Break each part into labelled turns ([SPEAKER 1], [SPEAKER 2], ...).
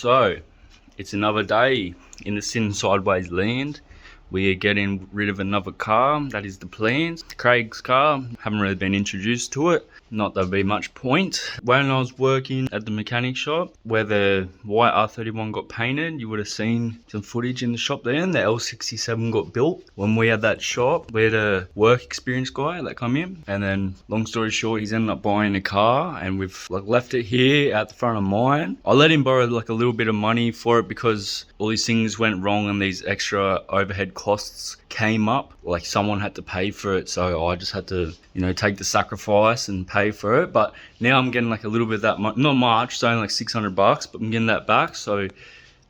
[SPEAKER 1] So, it's another day in the Sin Sideways land. We are getting rid of another car. That is the plans. Craig's car. Haven't really been introduced to it. Not there'll be much point. When I was working at the mechanic shop where the white R31 got painted, you would have seen some footage in the shop there, and the L67 got built. When we had that shop, we had a work experience guy that come in, and then long story short, he's ended up buying a car, and we've left it here at the front of mine. I let him borrow a little bit of money for it because all these things went wrong and these extra overhead costs came up. Like someone had to pay for it, so I just had to, take the sacrifice and pay for it. But now I'm getting a little bit of that money, not much, it's only $600, but I'm getting that back, so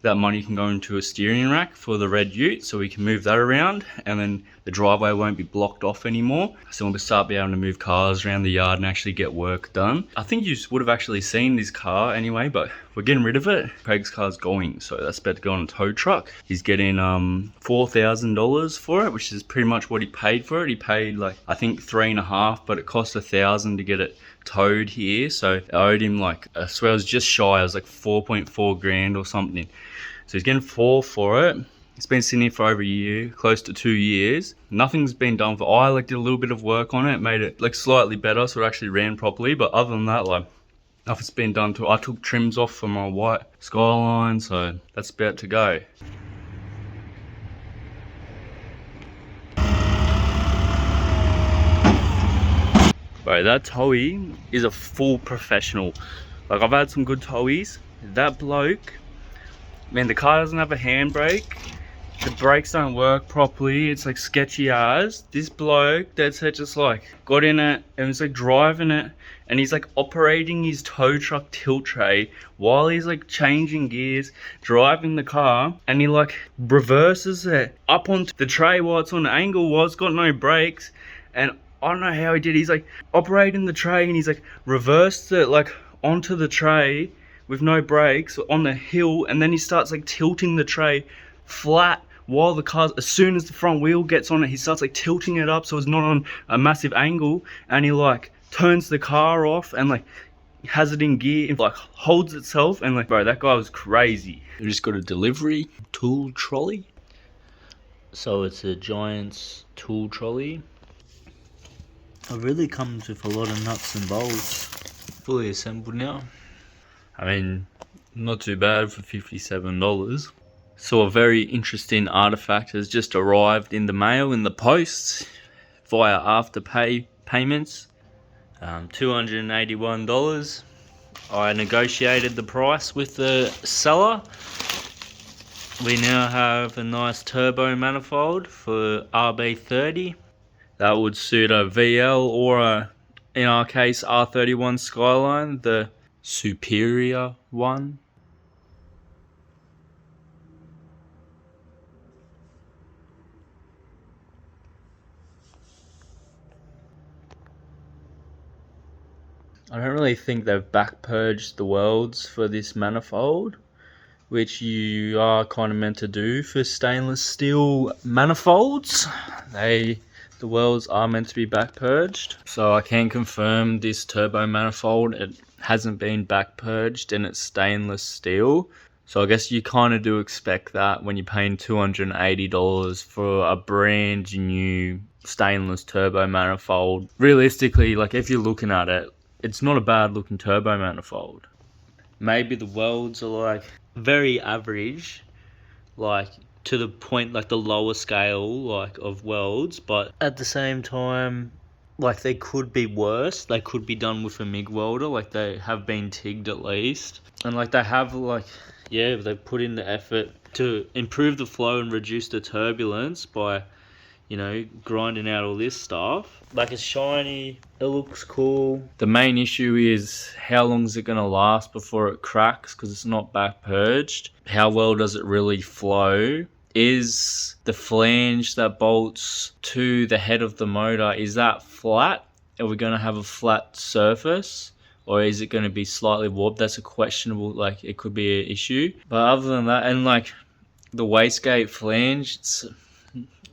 [SPEAKER 1] that money can go into a steering rack for the red ute, so we can move that around, and then the driveway won't be blocked off anymore, so we'll start being able to move cars around the yard and actually get work done. I think you would have actually seen this car anyway, but we're getting rid of it. Craig's car's going, so that's about to go on a tow truck. He's getting $4,000 for it, which is pretty much what he paid for it. He paid I think $3.5, but it cost $1,000 to get it towed here, so I owed him I swear it was just shy, it was 4.4 grand or something. So he's getting $4 for it. It's been sitting here for over a year, close to 2 years. Nothing's been done for it. I did a little bit of work on it, made it slightly better so it actually ran properly, but other than that, nothing's been done to it. I took trims off for my white Skyline, so that's about to go. Bro, that towie is a full professional. I've had some good towies. That bloke, man, the car doesn't have a handbrake. The brakes don't work properly. It's sketchy as. This bloke, dead set, just got in it and was driving it, and he's operating his tow truck tilt tray while he's changing gears, driving the car, and he reverses it up onto the tray while it's on an angle while it's got no brakes. And I don't know how he did. He's operating the tray and he's reversed it onto the tray with no brakes on the hill, and then he starts tilting the tray flat while the car's, as soon as the front wheel gets on it, he starts tilting it up so it's not on a massive angle, and he turns the car off and has it in gear and holds itself, and bro, that guy was crazy. We just got a delivery tool trolley. So it's a Giants tool trolley. I've really come with a lot of nuts and bolts. Fully assembled now. I mean, not too bad for $57. So a very interesting artifact has just arrived in the mail, in the post, via Afterpay payments. $281. I negotiated the price with the seller. We now have a nice turbo manifold for RB30. That would suit a VL or in our case, R31 Skyline, the superior one. I don't really think they've back purged the welds for this manifold, which you are kind of meant to do for stainless steel manifolds. The welds are meant to be back purged, so I can confirm this turbo manifold, it hasn't been back purged and it's stainless steel. So I guess you kind of do expect that when you're paying $280 for a brand new stainless turbo manifold. Realistically, if you're looking at it, it's not a bad looking turbo manifold. Maybe the welds are very average, to the point the lower scale of welds, but at the same time they could be worse. They could be done with a MIG welder, they have been TIGged at least, and they have they put in the effort to improve the flow and reduce the turbulence by grinding out all this stuff. It's shiny, it looks cool. The main issue is how long is it going to last before it cracks, because it's not back purged. How well does it really flow? Is the flange that bolts to the head of the motor, is that flat? Are we going to have a flat surface? Or is it going to be slightly warped? That's a questionable, it could be an issue. But other than that, and the wastegate flange,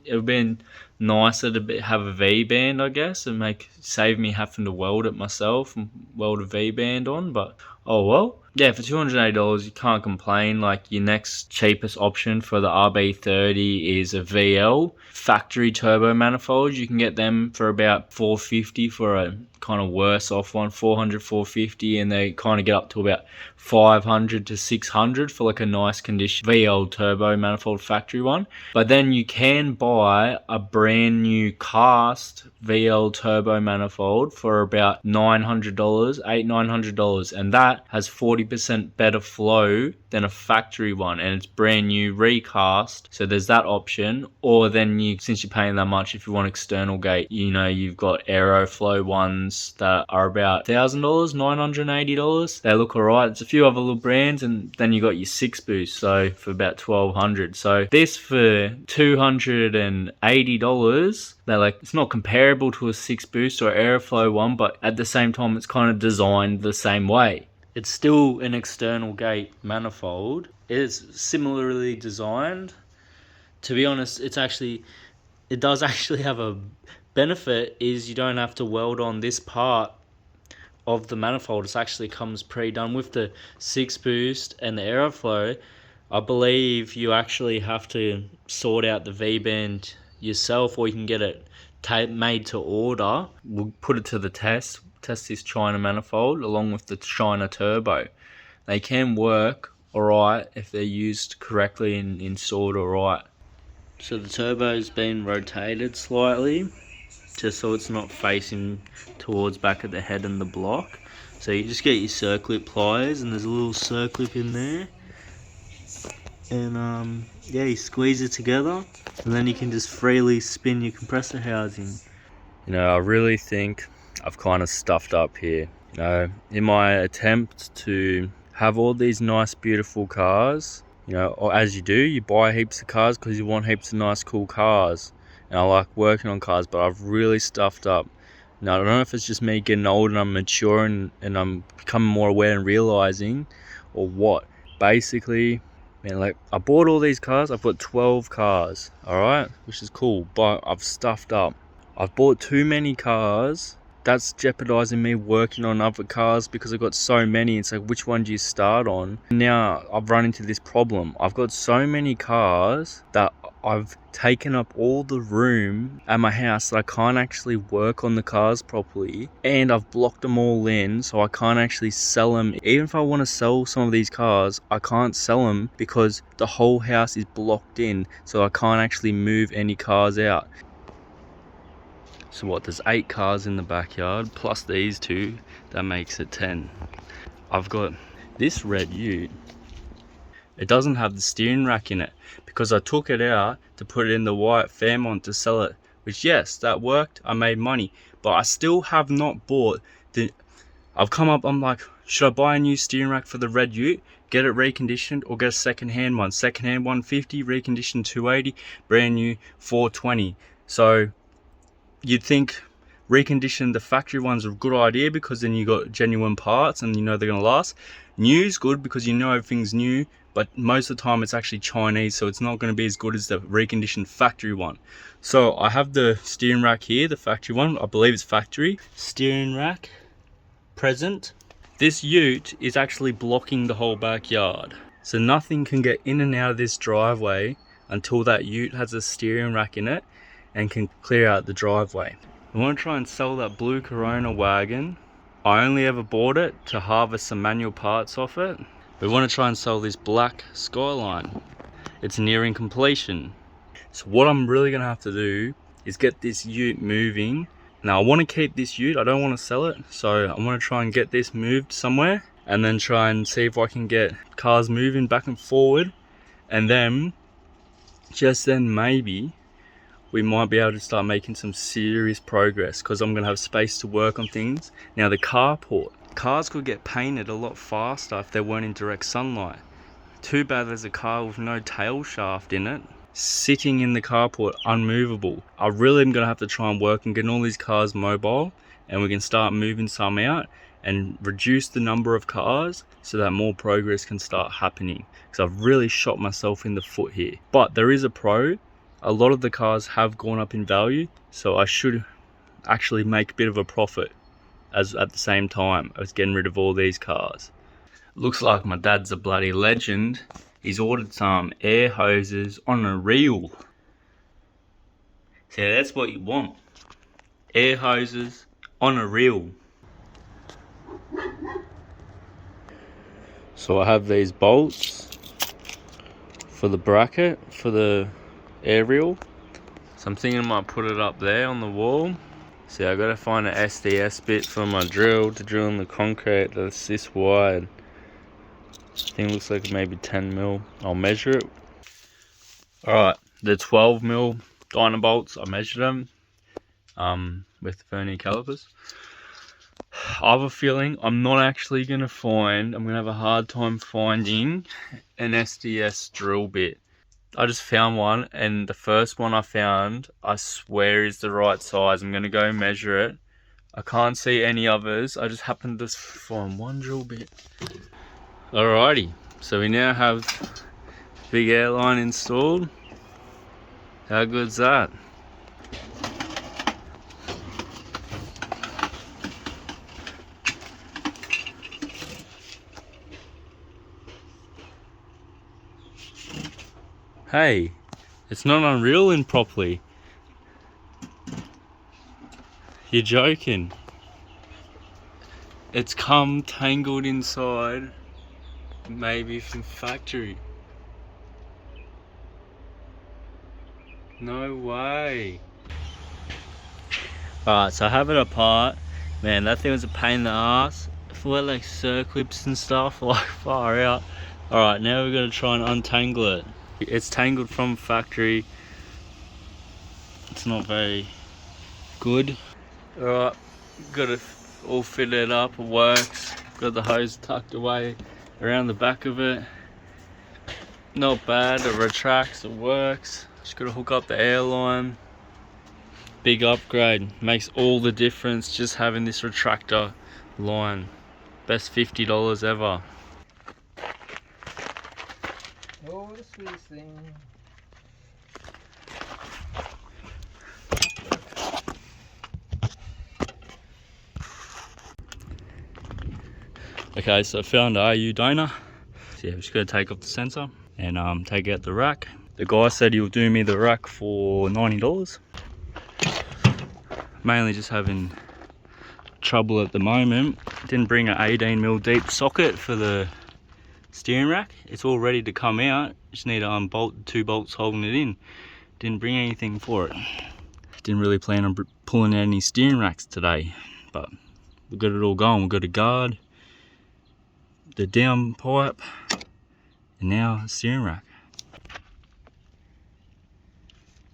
[SPEAKER 1] it would have been nicer to have a V-band, I guess, and save me having to weld it myself and weld a V-band on. But Oh well. Yeah, for $280 you can't complain. Like, your next cheapest option for the RB30 is a VL factory turbo manifold. You can get them for about $450 for a kind of worse off one, $400, $450, and they kind of get up to about $500 to $600 for like a nice condition VL turbo manifold factory one. But then you can buy a brand new cast VL turbo manifold for about $900, $900, and that has 40% better flow than a factory one, and it's brand new recast. So there's that option. Or then you, since you're paying that much, if you want external gate, you've got Aeroflow ones that are about $1,000, $980. They look alright. It's a few other little brands, and then you got your 6-boost, so for about $1,200. So this for $280, they're like, it's not comparable to a 6-boost or Aeroflow one, but at the same time it's kind of designed the same way. It's still an external gate manifold. It is similarly designed. To be honest, it does actually have a benefit, is you don't have to weld on this part of the manifold. It actually comes pre-done. With the 6-boost and the Aeroflow, I believe you actually have to sort out the V-band yourself, or you can get it made to order. We'll put it to the test this China manifold along with the China turbo. They can work alright if they're used correctly and installed alright. So the turbo's been rotated slightly, just so it's not facing towards back of the head and the block. So you just get your circlip pliers, and there's a little circlip in there, and yeah, you squeeze it together, and then you can just freely spin your compressor housing. I really think I've kind of stuffed up here. In my attempt to have all these nice beautiful cars, or as you do, you buy heaps of cars because you want heaps of nice cool cars, and I like working on cars, but I've really stuffed up. Now, I don't know if it's just me getting old and I'm maturing and I'm becoming more aware and realizing, or what. Basically, man, I bought all these cars. I've got 12 cars, alright, which is cool, but I've stuffed up. I've bought too many cars. That's jeopardizing me working on other cars because I've got so many. It's like, which one do you start on? Now I've run into this problem. I've got so many cars that I've taken up all the room at my house that I can't actually work on the cars properly, and I've blocked them all in, so I can't actually sell them. Even if I want to sell some of these cars, I can't sell them because the whole house is blocked in, so I can't actually move any cars out. So what, there's 8 cars in the backyard, plus these 2, that makes it 10. I've got this red ute. It doesn't have the steering rack in it because I took it out to put it in the white Fairmont to sell it, which, yes, that worked, I made money, but I still have not bought I'm like, should I buy a new steering rack for the red ute, get it reconditioned, or get a second-hand one? Second-hand $150, reconditioned $280, brand new $420. So you'd think recondition the factory one's a good idea because then you got genuine parts and they're gonna last. New's good because everything's new, but most of the time it's actually Chinese, so it's not going to be as good as the reconditioned factory one. So I have the steering rack here, the factory one. I believe it's factory steering rack present. This ute is actually blocking the whole backyard, so nothing can get in and out of this driveway until that ute has a steering rack in it and can clear out the driveway. I want to try and sell that blue Corona wagon. I only ever bought it to harvest some manual parts off it. We want to try and sell this black Skyline. It's nearing completion. So what I'm really going to have to do is get this ute moving. Now I want to keep this ute, I don't want to sell it. So I want to try and get this moved somewhere, and then try and see if I can get cars moving back and forward. And then, just then maybe, we might be able to start making some serious progress because I'm going to have space to work on things. Now the carport. Cars could get painted a lot faster if they weren't in direct sunlight. Too bad there's a car with no tail shaft in it, sitting in the carport, unmovable. I really am going to have to try and work on getting all these cars mobile, and we can start moving some out and reduce the number of cars so that more progress can start happening. Because I've really shot myself in the foot here. But there is a pro. A lot of the cars have gone up in value, so I should actually make a bit of a profit at the same time as getting rid of all these cars. Looks like my dad's a bloody legend. He's ordered some air hoses on a reel. So that's what you want. Air hoses on a reel. So I have these bolts for the bracket for the air reel. So I'm thinking I might put it up there on the wall. See, I gotta find an SDS bit for my drill to drill in the concrete that's this wide. I think it looks like maybe 10 mil. I'll measure it. Alright, the 12 mil Dynabolts, I measured them with vernier calipers. I have a feeling I'm not actually gonna have a hard time finding an SDS drill bit. I just found one, and the first one I found, I swear is the right size. I'm going to go measure it. I can't see any others. I just happened to find one drill bit. Alrighty, so we now have big airline installed. How good's that? Hey, it's not unreeling properly. You're joking. It's come tangled inside, maybe from factory. No way. Alright, so I have it apart. Man, that thing was a pain in the ass. For like circlips and stuff, like far out. Alright, now we're gonna try and untangle it. It's tangled from factory. It's not very good. Alright, got it all fitted up, it works. Got the hose tucked away around the back of it. Not bad, it retracts, it works. Just gotta hook up the airline. Big upgrade, makes all the difference just having this retractor line. Best $50 ever.
[SPEAKER 2] Oh, the sweetest thing.
[SPEAKER 1] Okay, so I found an AU donor. So yeah, we're just gonna take off the sensor and take out the rack. The guy said he'll do me the rack for $90. Mainly just having trouble at the moment. Didn't bring an 18mm deep socket for the steering rack. It's all ready to come out. Just need to unbolt the 2 bolts holding it in. Didn't bring anything for it. Didn't really plan on pulling out any steering racks today, but we got it all going. We got a guard, the down pipe, and now a steering rack.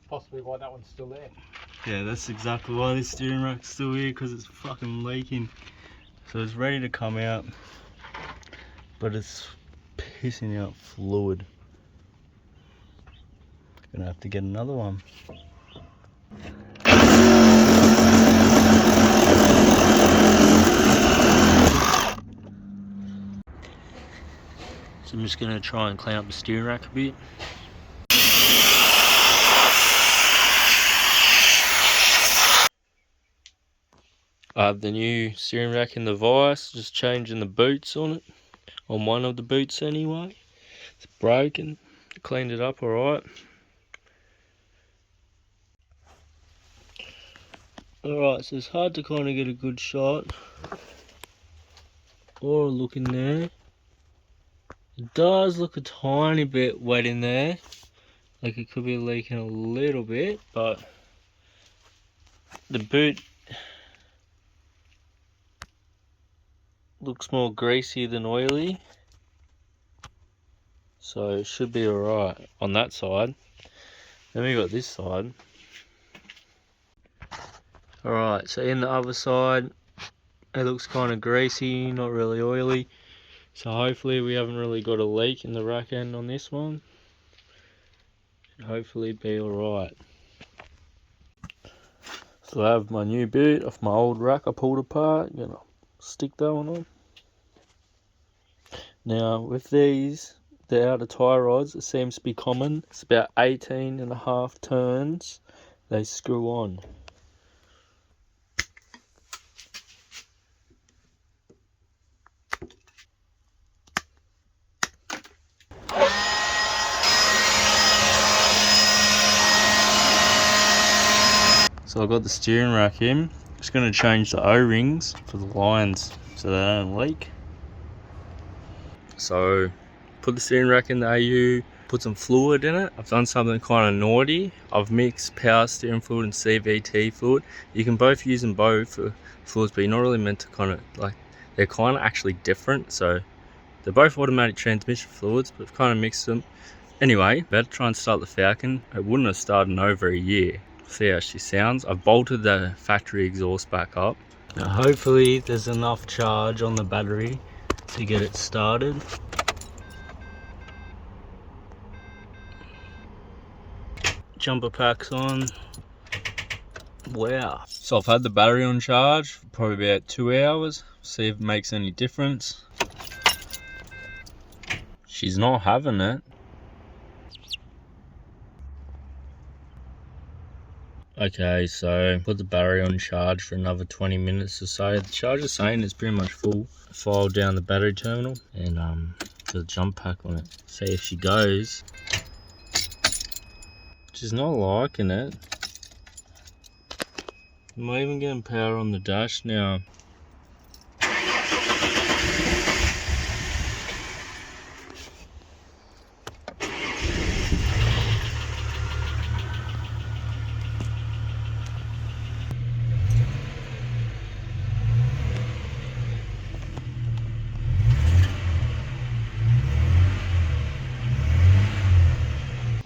[SPEAKER 2] Possibly why that one's still there.
[SPEAKER 1] Yeah, that's exactly why this steering rack's still here, because it's fucking leaking. So it's ready to come out, but it's pissing out fluid. Gonna have to get another one. So I'm just gonna try and clean up the steering rack a bit. I have the new steering rack in the vise, just changing the boots on it. On one of the boots anyway. It's broken. Cleaned it up alright. Alright, so it's hard to kind of get a good shot or a look in there. It does look a tiny bit wet in there. Like it could be leaking a little bit, but the boot looks more greasy than oily, so it should be alright on that side. Then we got this side. Alright, so in the other side it looks kind of greasy, not really oily, so hopefully we haven't really got a leak in the rack end on this one. Should hopefully be alright. So I have my new boot off my old rack I pulled apart. Gonna stick that one on. Now with these, the outer tie rods, it seems to be common. It's about 18.5 turns they screw on. So I've got the steering rack in. Just going to change the O-rings for the lines so they don't leak. So put the steering rack in the AU, put some fluid in it. I've done something kind of naughty. I've mixed power steering fluid and CVT fluid. You can both use them both for fluids, but you're not really meant to kind of like, they're kind of actually different. So they're both automatic transmission fluids, but I've kind of mixed them. Anyway, better try and start the Falcon. It wouldn't have started in over a year. See how she sounds. I've bolted the factory exhaust back up. Now hopefully there's enough charge on the battery to get it started. Jumper packs on. Wow. So I've had the battery on charge for probably about 2 hours. See if it makes any difference. She's not having it. Okay, so put the battery on charge for another 20 minutes or so. The charger's saying it's pretty much full. File down the battery terminal and put a jump pack on it. See if she goes. She's not liking it. Am I even getting power on the dash now?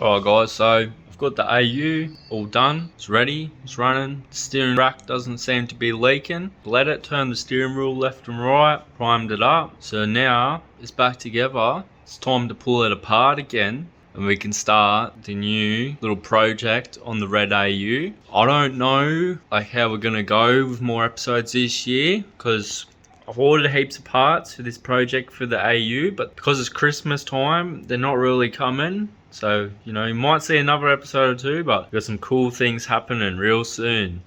[SPEAKER 1] Alright guys, so I've got the AU all done, it's ready, it's running. The steering rack doesn't seem to be leaking. Let it turn the steering wheel left and right, primed it up. So now it's back together. It's time to pull it apart again and we can start the new little project on the red AU. I don't know like how we're gonna go with more episodes this year because I've ordered heaps of parts for this project for the AU, but because it's Christmas time, they're not really coming. So, you know, you might see another episode or two, but we've got some cool things happening real soon.